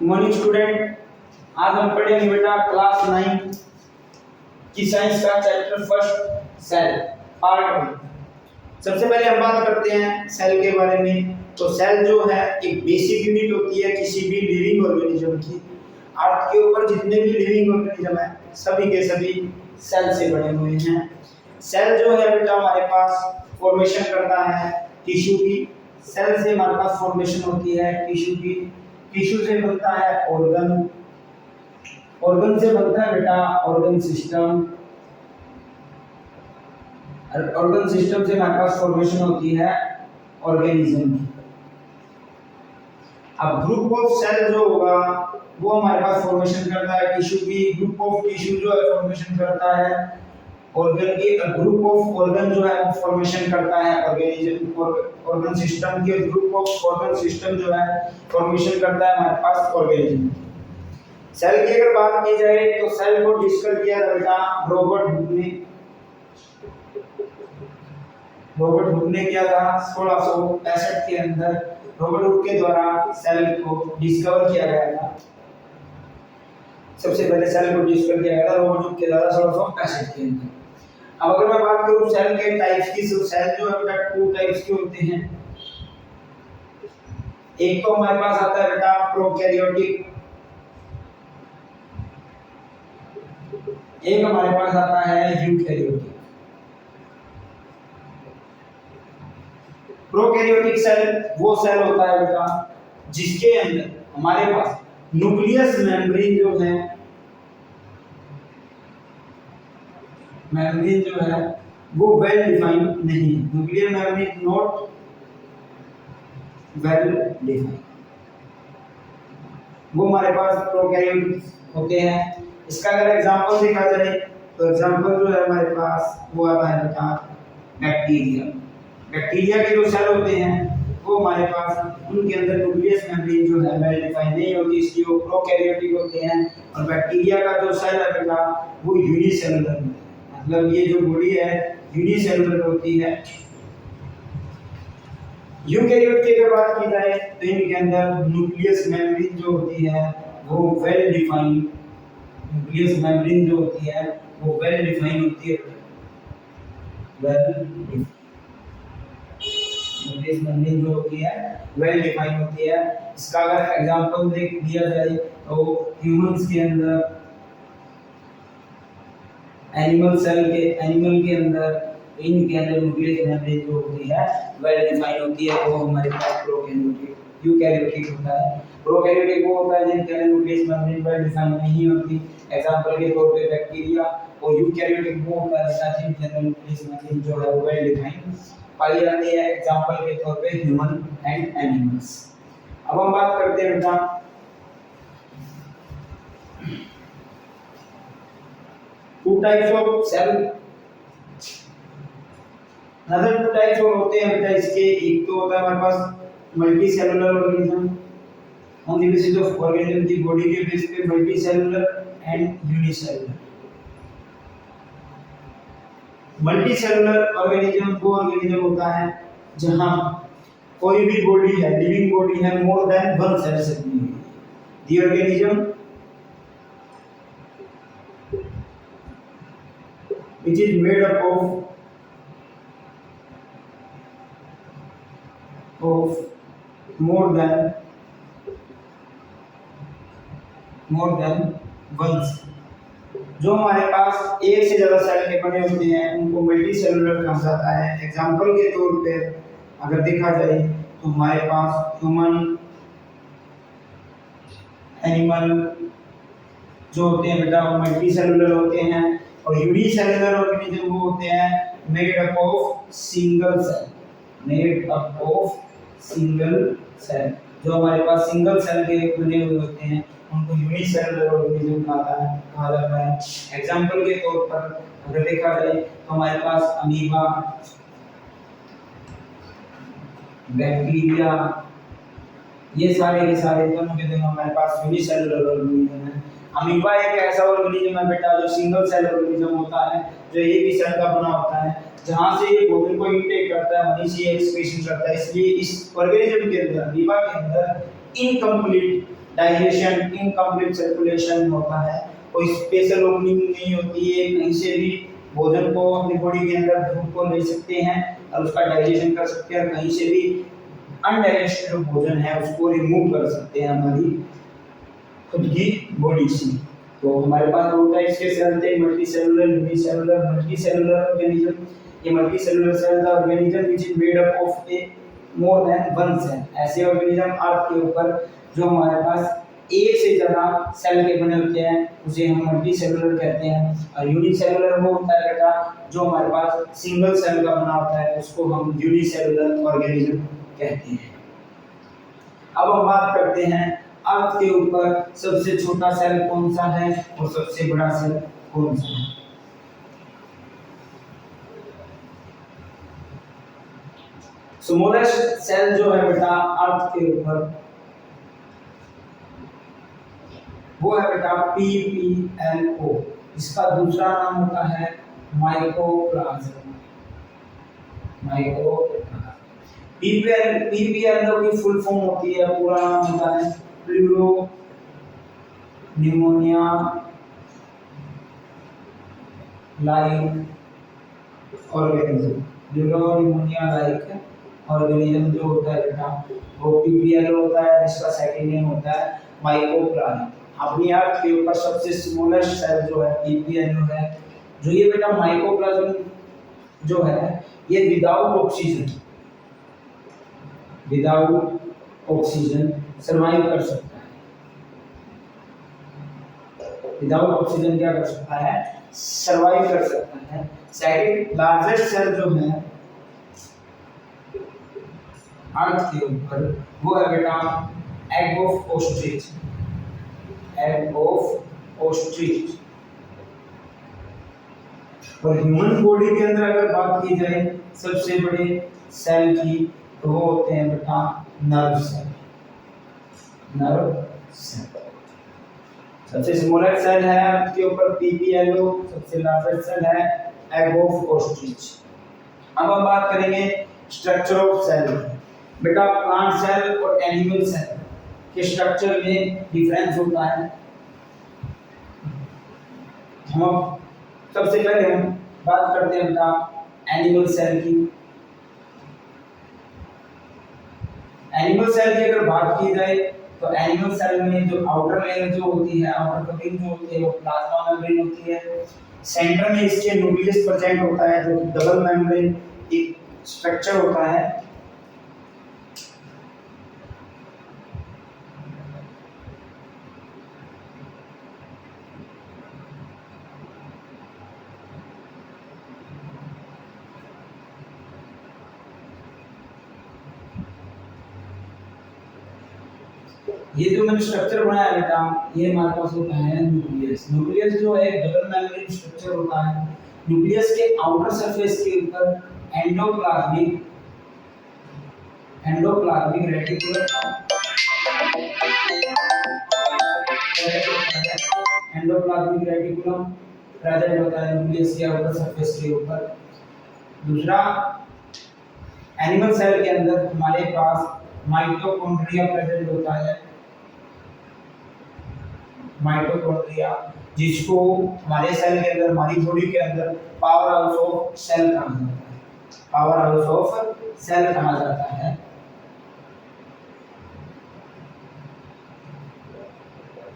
Morning student, आज हम पढ़ेंगे बेटा क्लास 9 की साइंस का चैप्टर फर्स्ट सेल पार्ट 1। सबसे पहले हम बात करते हैं सेल के बारे में। तो सेल जो है एक बेसिक यूनिट होती है किसी भी लिविंग ऑर्गेनिज्म की। अर्थ के ऊपर जितने भी लिविंग ऑर्गेनिज्म है सभी के सभी सेल से बने हुए हैं। सेल जो है बेटा हमारे पास फॉर्मेशन करता है टिश्यू की। सेल से हमारे पास फॉर्मेशन होती है टिश्यू की। टिश्यू से बनता है ऑर्गन, ऑर्गन से बनता है बेटा ऑर्गन सिस्टम, और ऑर्गन सिस्टम से हमारे पास फॉर्मेशन होती है ऑर्गेनिज्म की। अब ग्रुप ऑफ सेल जो होगा वो हमारे पास फॉर्मेशन करता है टिश्यू की। ग्रुप ऑफ टिश्यू जो है फॉर्मेशन करता है ऑर्गन की। ग्रुप ऑफ ऑर्गन जो है वो फॉर्मेशन करता है ऑर्गेनिज्म ऑर्गन सिस्टम के। ग्रुप ऑफ ऑर्गन सिस्टम जो है फॉर्मेशन करता है हमारे पास ऑर्गेनिज्म। सेल की अगर बात की जाए तो सेल को डिस्कस किया था बेटा रॉबर्ट हुक ने किया था 1665 के अंदर। रॉबर्ट हुक के द्वारा सेल को डिस्कवर किया गया था। सबसे पहले सेल को डिस्कवर किया गया था रॉबर्ट हुक के द्वारा 1665 के अंदर। अब अगर मैं बात करूं सेल के टाइप्स की, तो सेल जो है बेटा 2 टाइप्स के होते हैं। एक तो हमारे पास आता है बेटा प्रोकैरियोटिक, एक हमारे पास आता है यूकैरियोटिक। प्रोकैरियोटिक सेल वो सेल होता है बेटा जिसके अंदर हमारे पास न्यूक्लियस मेम्ब्रेन जो है, मेम्ब्रेन जो है वो वेल डिफाइंड नहीं है। Nuclear membrane not well defined, वो हमारे पास प्रोकैरियोटिक होते हैं। इसका अगर एग्जांपल देखा जाए तो एग्जांपल जो है हमारे पास वो आता है बेटा बैक्टीरिया। बैक्टीरिया के जो सेल होते हैं वो हमारे पास उनके अंदर न्यूक्लियस मेम्ब्रेन जो है वेल डिफाइंड नहीं होती, इसलिए वो प्रोकैरियोटिक होते हैं। और बैक्टीरिया का जो सेल है बेटा वो यूनिसेलुलर होता है, मतलब ये जो बॉडी है यूनिसेलुलर होती है। यूकैरियोट की अगर बात की जाए तो इनके अंदर न्यूक्लियस मेम्ब्रेन जो होती है वो वेल डिफाइंड, न्यूक्लियस मेम्ब्रेन जो होती है वो वेल डिफाइंड होती है। वेल न्यूक्लियस मेम्ब्रेन जो होती है वेल डिफाइंड होती है। इसका अगर एग्जांपल देख दिया जाए तो ह्यूमंस के अंदर, एनिमल के अंदर इनके अंदर न्यूक्लियस मेम्ब्रेन जो होती है वेल डिफाइंड होती है। वो हमारे पास प्रोकैरियोटिक यूकैरियोटिक होता है। प्रोकैरियोटिक वो होता है जिनके अंदर न्यूक्लियस मेम्ब्रेन वेल डिफाइंड नहीं होती। एग्जांपल के तौर पे बैक्टीरिया। और यूकैरियोटिक वो होता है जिनके अंदर न्यूक्लियस मेम्ब्रेन जो है वो वेल डिफाइंड पाई जाती है। एग्जांपल के तौर पे ह्यूमन एंड एनिमल्स। अब हम बात करते हैं बेटा two types of cell. Other 2 types और होते हैं बेटा इसके। एक तो होता है हमारे पास multi cellular organism, on the basis of organism की बॉडी के बेस पे multi cellular and unicellular. Multi cellular organism वो ऑर्गेनिज्म होता है जहां कोई भी बॉडी है, लिविंग बॉडी है, मोर देन 1 सेल से बनी है। The organism which is made up of more than 1 cell। जो हमारे पास एक से ज्यादा सेल के बने होते हैं उनको मल्टी सेलुलर कहा जाता है। एग्जांपल के तौर पे अगर देखा जाए तो हमारे पास ह्यूमन, एनिमल जो होते हैं बेटा वो मल्टी सेलुलर होते हैं। और यूनिसेलुलर ऑर्गेनिज्म वो होते हैं made up of single cell, made up of single cell. जो हमारे पास सिंगल सेल के बने हुए होते हैं उनको यूनिसेलुलर ऑर्गेनिज्म कहा जाता है। एग्जांपल के तौर पर अगर देखा जाए तो हमारे पास अमीबा, बैक्टीरिया, ये सारे के सारे दोनों के दोनों हमारे पास यूनिसेलुलर ऑर्गेनिज्म है। अमीबा एक ऐसा ऑर्गेनिज्म है बेटा जो सिंगल सेल ऑर्गेनिज्म होता है, जो एक ही सेल का बना होता है, जहां से ये भोजन को इनटेक करता है वहीं से एक्सक्रीशन करता है। इसलिए इस ऑर्गेनिज्म के अंदर, अमीबा के अंदर इनकम्प्लीट डाइजेशन, इनकम्प्लीट सर्कुलेशन होता है, कोई स्पेशल ओपनिंग नहीं होती है, कहीं से भी भोजन को अपनी बॉडी के अंदर धूप को ले सकते हैं और उसका डाइजेशन कर सकते हैं, कहीं से भी अनडाइजेस्टेड जो भोजन है उसको रिमूव कर सकते हैं हमारी खुद की बॉडी से। तो हमारे पास दो टाइप्स के सेल थे, multi cellular, unicellular. Multi cellular organism, ये multi cellular cell the organism which is made up of a more than one cell. ऐसे ऑर्गेनिज्म अर्थ के ऊपर जो हमारे पास एक से ज्यादा सेल के बने होते हैं उसे हम मल्टी सेलुलर कहते हैं, और यूनिसेलुलर वो होता है बेटा जो हमारे पास सिंगल सेल का बना होता है उसको हम यूनिसेलुलर ऑर्गेनिज्म कहते हैं। अब हम बात करते हैं अर्थ के ऊपर सबसे छोटा सेल कौन सा है और सबसे बड़ा सेल कौन सा है। स्मॉलेस्ट सेल जो है बेटा अर्थ के ऊपर वो है बेटा PPLO। इसका दूसरा नाम होता है माइकोप्लाज्म। PPLO की फुल फॉर्म होती है, पूरा नाम होता है pleuro pneumonia like organism. Pleuro pneumonia like organism जो होता है बेटा वो PPLO होता है, जिसका सेकंड नेम होता है माइकोप्लाज्म। अपनी अर्थ के ऊपर सबसे स्मॉलेस्ट सेल जो है PPLO है। जो ये बेटा माइकोप्लाज्म जो है ये विदाउट ऑक्सीजन सर्वाइव कर सकता है। विदाउट ऑक्सीजन क्या कर सकता है, सर्वाइव कर सकता है। सेकंड लार्जेस्ट सेल जो है अर्थ के ऊपर वो है बेटा एग ऑफ ऑस्ट्रिच। और ह्यूमन बॉडी के अंदर अगर बात की जाए सबसे बड़े सेल की तो वो होते हैं बेटा नर्व सेल। सबसे स्मॉलेस्ट सेल है उसके ऊपर PPLO, सबसे लार्जेस्ट सेल है एग ऑफ ऑस्ट्रिच। अब हम बात करेंगे स्ट्रक्चर ऑफ सेल। बेटा प्लांट सेल और एनिमल सेल के स्ट्रक्चर में डिफरेंस होता है। हम सबसे पहले हम बात करते हैं बेटा एनिमल सेल की। एनिमल सेल की अगर बात की जाए तो एनिमल सेल में जो आउटर लेयर जो होती है, आउटर कवरिंग जो होती है वो प्लाज्मा मेम्ब्रेन होती है। सेंटर में इसके न्यूक्लियस प्रेजेंट होता है जो डबल मेम्ब्रेन एक स्ट्रक्चर होता है। ये जो मैंने स्ट्रक्चर बनाया बेटा ये हमारे पास होता है न्यूक्लियस। न्यूक्लियस जो है डबल मेम्ब्रेन स्ट्रक्चर होता है। न्यूक्लियस के आउटर सरफेस के ऊपर एंडोप्लाज्मिक रेटिकुलम प्रेजेंट होता है न्यूक्लियस के आउटर सरफेस के ऊपर। दूसरा एनिमल सेल के अंदर हमारे पास माइटोकॉन्ड्रिया प्रेजेंट होता है। माइटोकॉन्ड्रिया जिसको हमारे सेल के अंदर, हमारी बॉडी के अंदर पावर हाउस ऑफ सेल कहा जाता है। पावर हाउस ऑफ सेल कहा जाता है।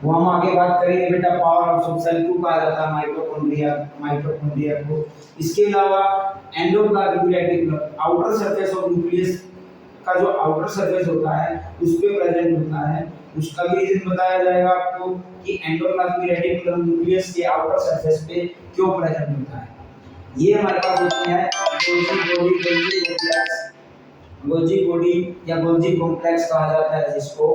वो हम आगे बात करेंगे बेटा पावर हाउस ऑफ सेल क्यों कहा जाता है माइटोकॉन्ड्रिया को। इसके अलावा endoplasmic reticulum outer surface of nucleus का जो आउटर सरफेस होता है उस पे प्रेजेंट होता है। उसका भी रीजन बताया जाएगा आपको कि एंडोप्लाज्मिक रेटिकुलम न्यूक्लियस के आउटर सरफेस पे क्यों प्रेजेंट होता है। ये हमारे पास होती है गोल्जी बॉडी या गोल्जी कॉम्प्लेक्स कहा जाता है जिसको।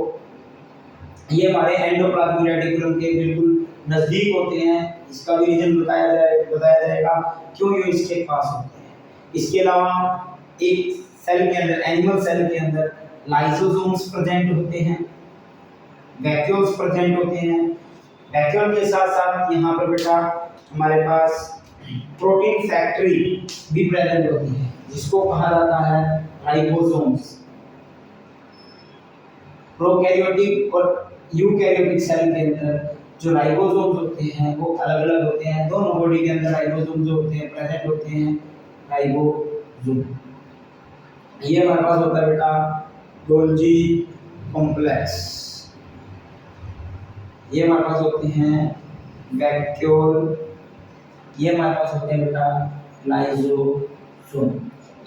ये हमारे एंडोप्लाज्मिक रेटिकुलम के बिल्कुल नजदीक होते हैं। इसका भी रीजन बताया जाएगा क्यों ये इसके पास होते हैं। इसके अलावा एक सेल के अंदर, एनिमल सेल के अंदर लाइसोसोम्स प्रेजेंट होते हैं, वैक्यूल्स प्रेजेंट होते हैं। वैक्यूल के साथ साथ यहाँ पर बेटा हमारे पास प्रोटीन फैक्ट्री भी प्रेजेंट होती है जिसको कहा जाता है राइबोसोम्स। प्रोकैरियोटिक और यूकैरियोटिक सेल के अंदर जो राइबोसोम्स होते हैं वो अलग अलग होते हैं। दोनों बॉडी के अंदर राइबोसोम जो होते हैं प्रेजेंट होते हैं, राइबोसोम। ये हमारे पास होता है बेटा गोल्जी कॉम्प्लेक्स। ये हमारे पास होते हैं वैक्यूल। ये हमारे पास होते हैं बेटा लाइसोसोम।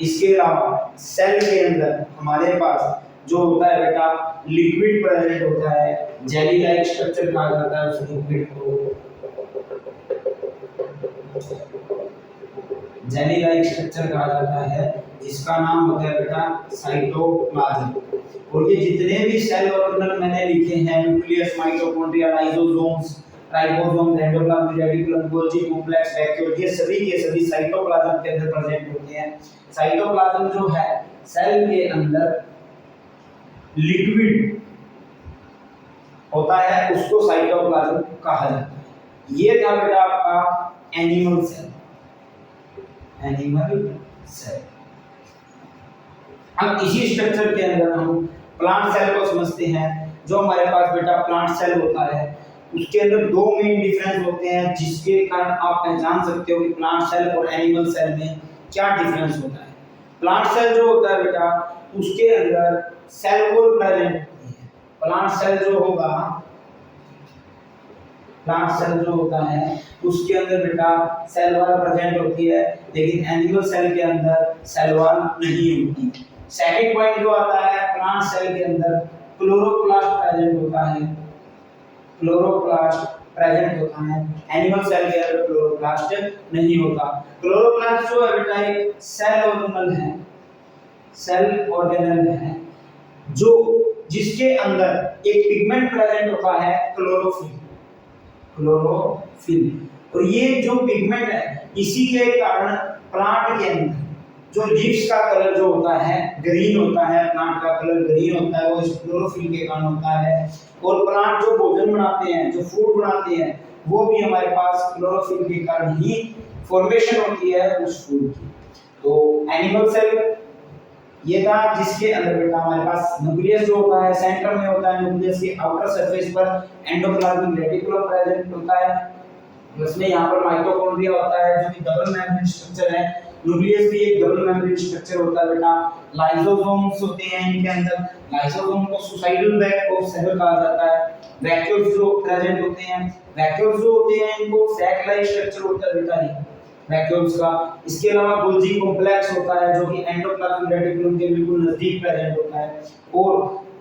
इसके अलावा सेल के अंदर हमारे पास जो होता है बेटा लिक्विड प्रेजेंट होता है, जेली लाइक स्ट्रक्चर कहा जाता है उस लिक्विड को, जेली लाइक स्ट्रक्चर कहा जाता है, जिसका नाम होता है बेटा साइटोप्लाज्म। और ये जितने भी सेल ऑर्गेनल मैंने लिखे हैं, nucleus, mitochondria, lysosomes, ribosome, endoplasm, reticulum, Golgi complex, vacuole, ये सभी के सभी साइटोप्लाज्म के अंदर प्रेजेंट होते हैं। साइटोप्लाज्म जो है सेल के अंदर लिक्विड होता है, उसको साइटोप्लाज्म कहा जाता है। ये था बेटा आपका एनिमल सेल, एनिमल सेल। अब इसी स्ट्रक्चर के अंदर हम प्लांट सेल को समझते हैं। जो हमारे पास बेटा प्लांट सेल होता है उसके अंदर दो मेन डिफरेंस होते हैं, जिसके कारण आप पहचान सकते हो कि प्लांट सेल और एनिमल सेल में क्या डिफरेंस होता है। प्लांट सेल जो होता है बेटा उसके अंदर सेल वॉल प्रेजेंट होती है। प्लांट सेल जो होगा, प्लांट सेल जो होता है उसके अंदर बेटा सेल वॉल प्रेजेंट होती है, लेकिन एनिमल सेल के अंदर सेल वॉल नहीं होती। सेकंड पॉइंट जो आता है प्लांट सेल के अंदर क्लोरोप्लास्ट प्रेजेंट होता है, क्लोरोप्लास्ट प्रेजेंट होता है। एनिमल सेल के अंदर क्लोरोप्लास्ट नहीं होता। क्लोरोप्लास्ट जो है बेटा एक सेल ऑर्गेनल है, सेल ऑर्गेनल है जो जिसके अंदर एक पिगमेंट प्रेजेंट होता है क्लोरोफिल, क्लोरोफिल। और ये जो पिगमेंट है इसी के कारण प्लांट के अंदर जो लीव्स का कलर जो होता है ग्रीन होता है, प्लांट का कलर ग्रीन होता है, वो इस क्लोरोफिल के कारण होता है। और प्लांट जो भोजन बनाते हैं, जो फूड बनाते हैं, वो भी हमारे पास क्लोरोफिल के कारण ही फॉर्मेशन होती है उस फूड की। तो एनिमल सेल ये था जिसके अंदर बेटा हमारे पास न्यूक्लियस जो होता है सेंटर में होता है, न्यूक्लियस के आउटर सरफेस पर एंडोप्लाज्मिक रेटिकुलम प्रेजेंट होता है, उसमें यहाँ पर माइटोकॉन्ड्रिया होता है जो कि डबल मेम्ब्रेन स्ट्रक्चर है। न्यूक्लियस भी एक डबल मेम्ब्रेन स्ट्रक्चर होता है बेटा। लाइसोसोम्स होते हैं इनके अंदर, लाइसोसोम को सुसाइडल बैग ऑफ सेल कहा जाता है। वैक्यूल्स जो प्रेजेंट होते हैं, वैक्यूल्स जो होते हैं इनको सैक लाइक स्ट्रक्चर होता है बेटा ये वैक्यूल्स का। इसके अलावा गोल्जी कॉम्प्लेक्स होता है जो कि एंडोप्लाज्मिक रेटिकुलम के बिल्कुल नजदीक प्रेजेंट होता है। और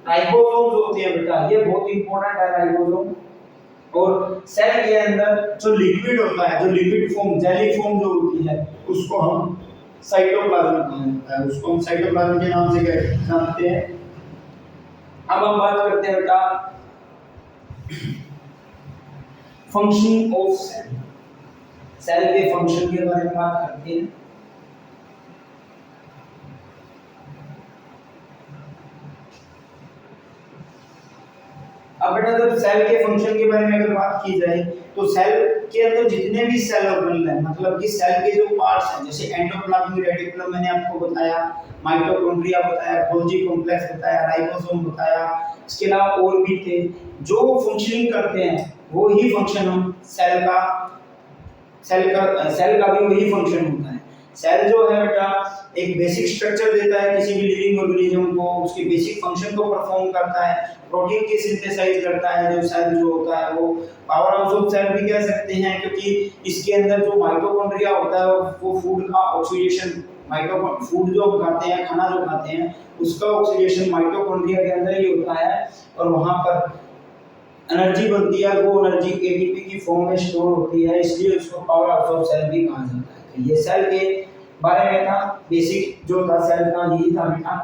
राइबोसोम्स होते हैं बेटा, ये बहुत इंपॉर्टेंट है राइबोसोम। और सेल के अंदर जो लिक्विड होता है, जो लिक्विड फॉर्म, जेली फॉर्म जो होती है, उसको हम साइटोप्लाज्म कहा जाता है, उसको हम साइटोप्लाज्म के नाम से जानते हैं। अब हम बात करते हैं बेटा फंक्शन ऑफ सेल। सेल के फंक्शन के बारे में बात करते हैं। अब बेटा जब सेल के फंक्शन के बारे में अगर बात की जाए तो सेल के अंदर जितने भी सेल ऑर्गेनल हैं, मतलब कि सेल के जो पार्ट्स हैं, जैसे एंडोप्लाज्मिक रेटिकुलम मैंने आपको बताया, माइटोकॉन्ड्रिया बताया, गोल्जी कॉम्प्लेक्स बताया, राइबोसोम बताया, इसके अलावा और भी थे जो फंक्शनिंग करते हैं, वो ही फंक्शन हम सेल का भी वही फंक्शन होता है। सेल जो है बेटा एक बेसिक स्ट्रक्चर देता है किसी भी लिविंग ऑर्गेनिज्म को, उसके बेसिक फंक्शन को परफॉर्म करता है, प्रोटीन की सिंथेसाइज करता है। जो सेल जो होता है वो पावर हाउस ऑफ सेल भी कह सकते हैं, क्योंकि इसके अंदर जो माइटोकॉन्ड्रिया होता है वो फूड का ऑक्सीडेशन, फूड जो हम खाते हैं, खाना जो खाते हैं, उसका ऑक्सीडेशन माइटोकॉन्ड्रिया के अंदर ही होता है और वहां पर एनर्जी बनती है। वो एनर्जी एटीपी की फॉर्म में स्टोर होती है, इसलिए उसको पावर हाउस ऑफ सेल भी कहा जाता है। ये सेल के बारे में था, बेसिक जो था सेल का यही था बेटा।